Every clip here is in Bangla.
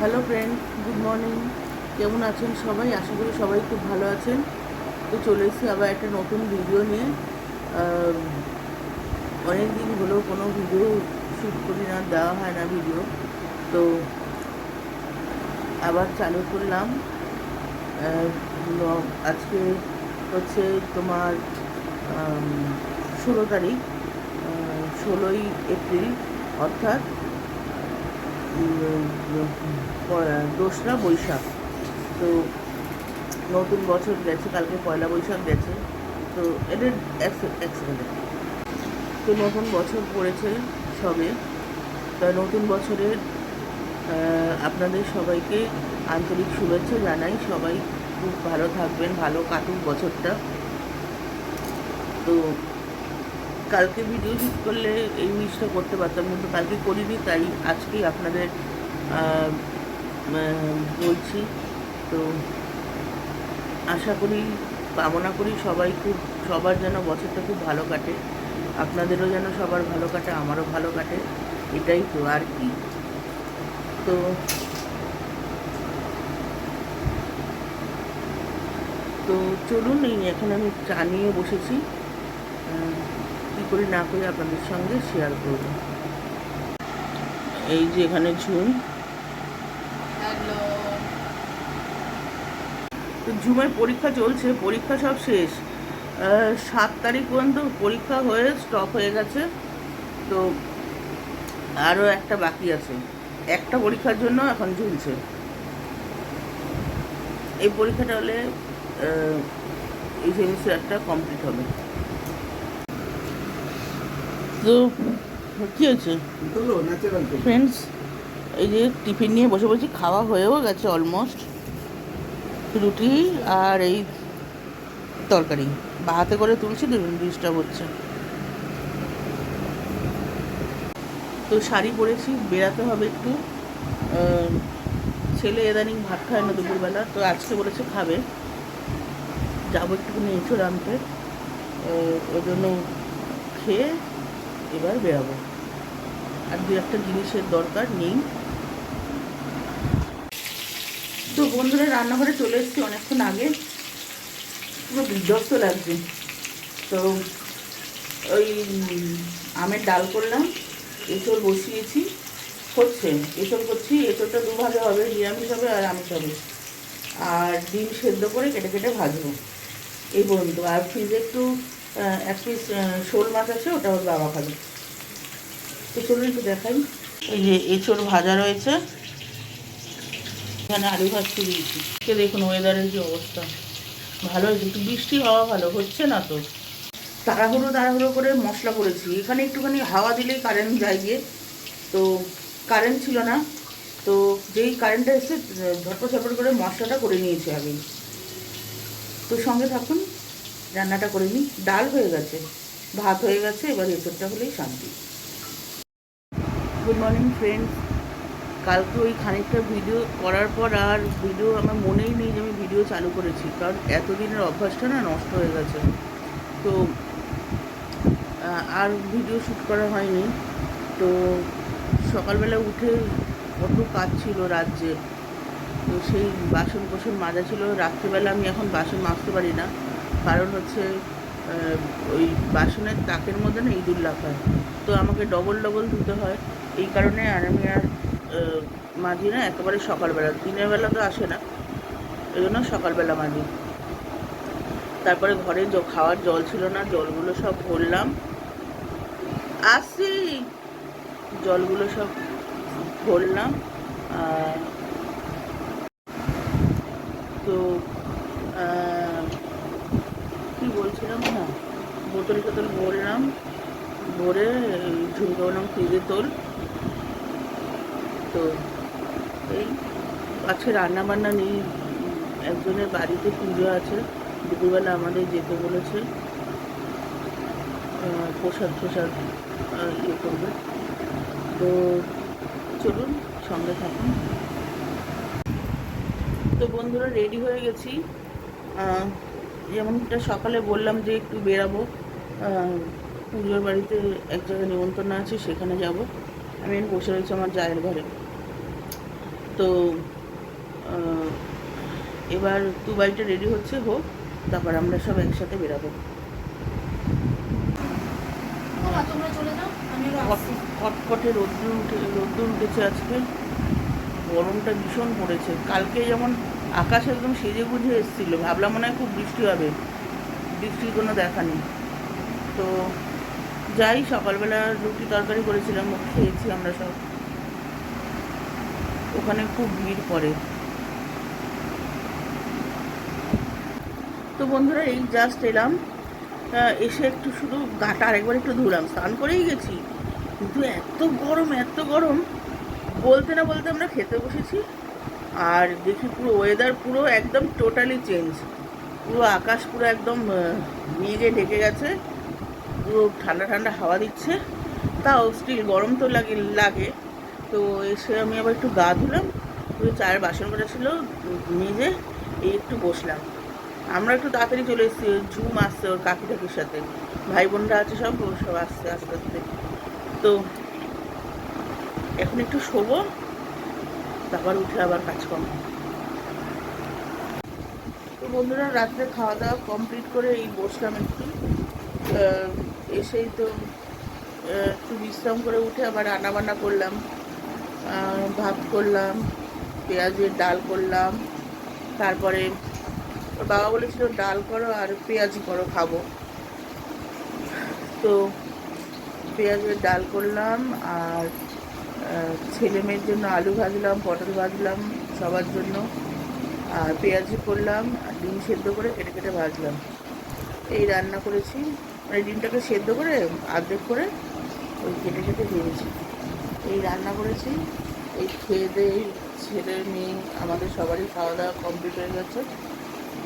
Hello friend, good morning. কেমন আছেন সবাই? আশা করি সবাই খুব ভালো আছেন। তো চলে এসেছি আবার একটা নতুন ভিডিও নিয়ে। অনেক দিন হলেও কোনো ভিডিও শ্যুট করি না, দেওয়া হয় না ভিডিও। তো আবার চালু করলাম। আজকে হচ্ছে তোমার 16 তারিখ, 16ই এপ্রিল, অর্থাৎ 2রা বৈশাখ। তো নতুন বছর গেছে, কালকে পয়লা বৈশাখ গেছে। তো এদের এক সেকেন্ডে তো নতুন বছর পড়েছে সবে। তা নতুন বছরের আপনাদের সবাইকে আন্তরিক শুভেচ্ছা জানাই। সবাই খুব ভালো থাকবেন, ভালো কাটুক বছরটা। তো কালকে ভিডিও শ্যুট করলে এই জিনিসটা করতে পারতাম, কিন্তু কালকে করিনি, তাই আজকেই আপনাদের বলছি। তো আশা করি, কামনা করি সবার যেন বছরটা খুব ভালো কাটে, আপনাদেরও যেন সবার ভালো কাটে, আমারও ভালো কাটে, এটাই তো আর কি। তো তো চলুন, এখন আমি চা নিয়ে বসেছি। কী করি না করি আপনাদের সঙ্গে শেয়ার করব। এই যে এখানে ঝুম, তো ঝুমের পরীক্ষা চলছে, পরীক্ষা সব শেষ। 7 তারিখ পর্যন্ত পরীক্ষা হয়ে স্টপ হয়ে গেছে। তো আরও একটা বাকি আছে, একটা পরীক্ষার জন্য এখন ঝুলছে। এই পরীক্ষাটা হলে এই সেমিস্টারটা কমপ্লিট হবে। তো কী হয়েছে ফ্রেন্ডস, এই যে টিফিন নিয়ে বসে বসে খাওয়া হয়েও গেছে অলমোস্ট। রুটি আর এই তরকারি বা হাতে করে তুলছি, ডিস্টার্ব হচ্ছে। তো শাড়ি পরেছি, বেরাতে হবে একটু। ছেলে এদানিং ভাত খায় না দুপুরবেলা, তো আজকে বলেছে খাবে। যাবো একটুখানি এঁচড় আনতে, ওই জন্য খেয়ে এবার বেরাবো। আর দু একটা জিনিসের দরকার নেই। তো বন্ধুরা, রান্নাঘরে চলে এসেছি অনেকক্ষণ আগে, পুরো বিধ্বস্ত লাগছে। তো ওই আমের ডাল করলাম, এঁচড় বসিয়েছি, হচ্ছে এঁচড় করছি। এঁচড়টা দুভাবে হবে, নিরামিষ হবে আর আমিষ হবে। আর ডিম সেদ্ধ করে কেটে কেটে ভাজবো, এই পর্যন্ত। আর ফ্রিজে একটু 1 পিস শোল মাছ আছে, ওটা ওর বাবা খাবে। তো চলুন একটু দেখাই। এই যে এঁচড় ভাজা রয়েছে, এখানে আলু ভাজতে দিয়েছি। দেখুন ওয়েদারের যে অবস্থা, ভালো হয়েছে। একটু বৃষ্টি হওয়া ভালো, হচ্ছে না তো। তাড়াহুড়ো করে মশলা করেছি। এখানে একটুখানি হাওয়া দিলেই কারেন্ট যায় গিয়ে, তো কারেন্ট ছিল না। তো যেই কারেন্টটা এসে ঝটপট করে মশলাটা করে নিয়েছি আগেই। তো সঙ্গে থাকুন, রান্নাটা করে নিই। ডাল হয়ে গেছে, ভাত হয়ে গেছে, এবার এঁচড়টা হলেই শান্তি। Good morning friends. কালকে ওই খানিকটা ভিডিও করার পর আর ভিডিও আমার মনেই নেই যে আমি ভিডিও চালু করেছি, কারণ এতদিনের অভ্যাসটা না নষ্ট হয়ে গেছে। তো আর ভিডিও শ্যুট করা হয়নি। তো সকালবেলা উঠে কত কাজ ছিল রাজ্যে, তো সেই বাসন কোসন মাজা ছিল। রাত্রিবেলা আমি এখন বাসন মাজতে পারি না, কারণ হচ্ছে ওই বাসনের তাকের মধ্যে না ইঁদুর লাফায়, তো আমাকে ডবল ধুতে হয়। এই কারণে আর আমি আর মাজি না, একেবারে সকালবেলা। দিনের বেলা তো আসে না, এই জন্য সকালবেলা মাজি। তারপরে ঘরে খাওয়ার জল ছিল না, জলগুলো সব ভরলাম। আসছি, জলগুলো সব ভরলাম। তো কী বলছিলাম, না, বোতল টোতল ভরলাম, ভরে ঝুমকে বললাম ফ্রিজে তোল। তো এই আজকে রান্নাবান্না নেই, একজনের বাড়িতে পুজো আছে, দুপুরবেলা আমাদের যেতে বলেছে, প্রসাদ ইয়ে করবে। তো চলুন, সঙ্গে থাকুন। তো বন্ধুরা, রেডি হয়ে গেছি। যেমনটা সকালে বললাম যে একটু বেরাবো, পুজোর বাড়িতে এক জায়গায় নিমন্ত্রণ আছে, সেখানে যাব। আমি বসে রয়েছি আমার জায়ের ঘরে। তো এবার দুবাইটা রেডি হচ্ছে, হোক, তারপর আমরা সব একসাথে বেরাবো। কটকটে রোদ্দুর উঠেছে আজকে, গরমটা ভীষণ পড়েছে। কালকে যেমন আকাশ একদম সেজে গুজে এসেছিল, ভাবলাম মনে হয় খুব বৃষ্টি হবে, বৃষ্টির কোনো দেখা নেই। তো যাই, সকালবেলা রুটি তরকারি করেছিলাম, খেয়েছি আমরা সব। ওখানে খুব ভিড় পড়ে। তো বন্ধুরা, এই জাস্ট এলাম, এসে একটু শুধু গাটা আরেকবার একটু ধুলাম, স্নান করেই গেছি, কিন্তু এত গরম এত গরম, বলতে না বলতে আমরা খেতে বসেছি। আর দেখি পুরো ওয়েদার পুরো একদম টোটালি চেঞ্জ, পুরো আকাশ পুরো একদম মেঘে ঢেকে গেছে, পুরো ঠান্ডা ঠান্ডা হাওয়া দিচ্ছে, তাও স্টিল গরম তো লাগে। তো এসে আমি আবার একটু গা ধুলাম, পুরো চায়ের বাসন করা ছিল মেজে এই একটু বসলাম। আমরা একটু তাড়াতাড়ি চলে এসেছি, ঝুম আসছে ওর কাকি টাকির সাথে, ভাই বোনরা আছে সব, সব আসছে আস্তে আস্তে। তো এখন একটু শোবো, তারপর উঠে আবার কাজকর্ম। তো বন্ধুরা, রাত্রে খাওয়া দাওয়া কমপ্লিট করে এই বসলাম একটু, এসেই তো একটু বিশ্রাম করে উঠে আবার রান্নাবান্না করলাম, ভাত করলাম, পেঁয়াজের ডাল করলাম। তারপরে ওর বাবা বলেছিল ডাল করো আর পেঁয়াজি করো, খাবো। তো পেঁয়াজের ডাল করলাম, আর ছেলে মেয়ের জন্য আলু ভাজলাম, পটল ভাজলাম সবার জন্য, আর পেঁয়াজি করলাম, আর ডিম সেদ্ধ করে কেটে কেটে ভাজলাম। এই রান্না করেছি, মানে ডিমটাকে সেদ্ধ করে অর্ধেক করে ওই কেটে কেটে ভেজেছি, এই রান্না করেছি। এই খেয়ে দিয়ে ছেলে মেয়ে আমাদের সবারই খাওয়া দাওয়া কমপ্লিট হয়ে গেছে।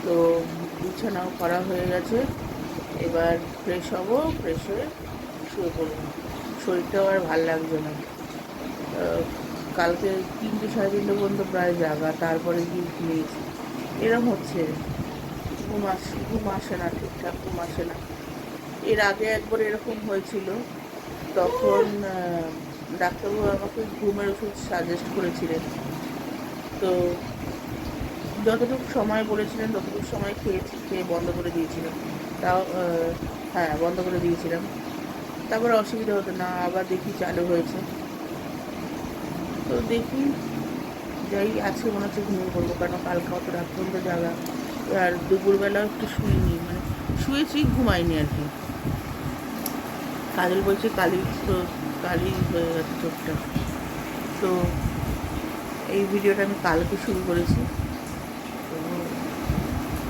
তো বিছানাও করা হয়ে গেছে, এবার ফ্রেশ হবো, ফ্রেশ হয়ে শুয়ে পড়বো। শরীরটাও আর ভাল লাগছে না, কালকে 3টে 3:30 পর্যন্ত প্রায় জাগা, তারপরে গিয়ে ঘুমিয়েছি। এরম হচ্ছে, ঘুম আসে না, ঠিকঠাক ঘুম আসে না। এর আগে একবার এরকম হয়েছিল, তখন ডাক্তারবাবু আমাকে ঘুমের ওষুধ সাজেস্ট করেছিলেন। তো যতটুকু সময় বলেছিলেন ততটুকু সময় খেয়েছি, খেয়ে বন্ধ করে দিয়েছিলাম। তাও হ্যাঁ, বন্ধ করে দিয়েছিলাম। তারপরে অসুবিধা হতো না, আবার দেখি চালু হয়েছে। তো দেখি, যাই, আজকে মনে হচ্ছে ঘুমিয়ে পড়বো, কারণ কালকে অত রাত পর্যন্ত জাগা। আর দুপুরবেলাও একটু শুইনি, মানে শুয়েছি, ঘুমাইনি আর কি। কাজল বলছে কালি, তো কালি হয়ে গেছে চোখটা। তো এই ভিডিওটা আমি কালকে শুরু করেছি। তো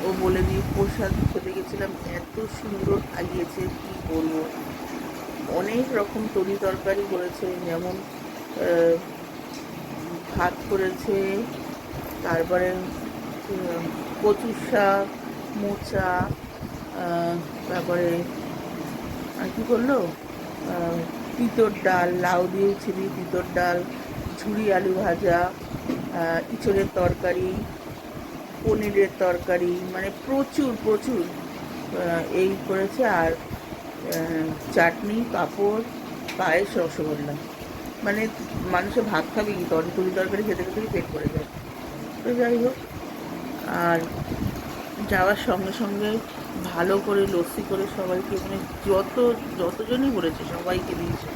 ও বলে দিয়ে প্রসাদ খেতে গেছিলাম, এত সুন্দর খাইয়েছে কি বলবো, অনেক রকম তরি তরকারি করেছে, যেমন ভাত করেছে, তারপরে কচুর শাক, মোচা, তারপরে আর কী করলো, তিতর ডাল, লাউ দিয়ে ছিলি তিতর ডাল, ঝুরি আলু ভাজা, ইঁচড়ের তরকারি, পনিরের তরকারি, মানে প্রচুর প্রচুর এই করেছে। আর চাটনি, পাঁপড়, পায়েস, রসগোল্লা, মানে মানুষে ভাত খাবে কি, তরি তরকারি খেতে খেতেই পেট করে যায়। তো যাই হোক, আর যাওয়ার সঙ্গে সঙ্গে ভালো করে লস্যি করে সবাইকে, মানে যতজনই করেছে সবাইকে দিয়েছে।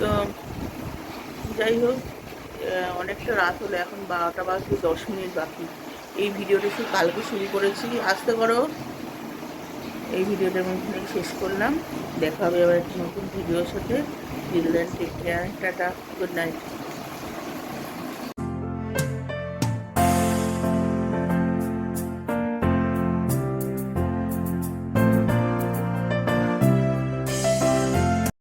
তো যাই হোক, অনেকটা রাত হলো, এখন 12টা বাজতে 10 মিনিট বাকি। এই ভিডিওটা শুধু কালকে শুরু করেছি, আসতে পারো। এই ভিডিওটা আমি এখানে শেষ করলাম, দেখা হবে আবার একটা নতুন ভিডিওর সাথে। Till then, take care, tata, good night.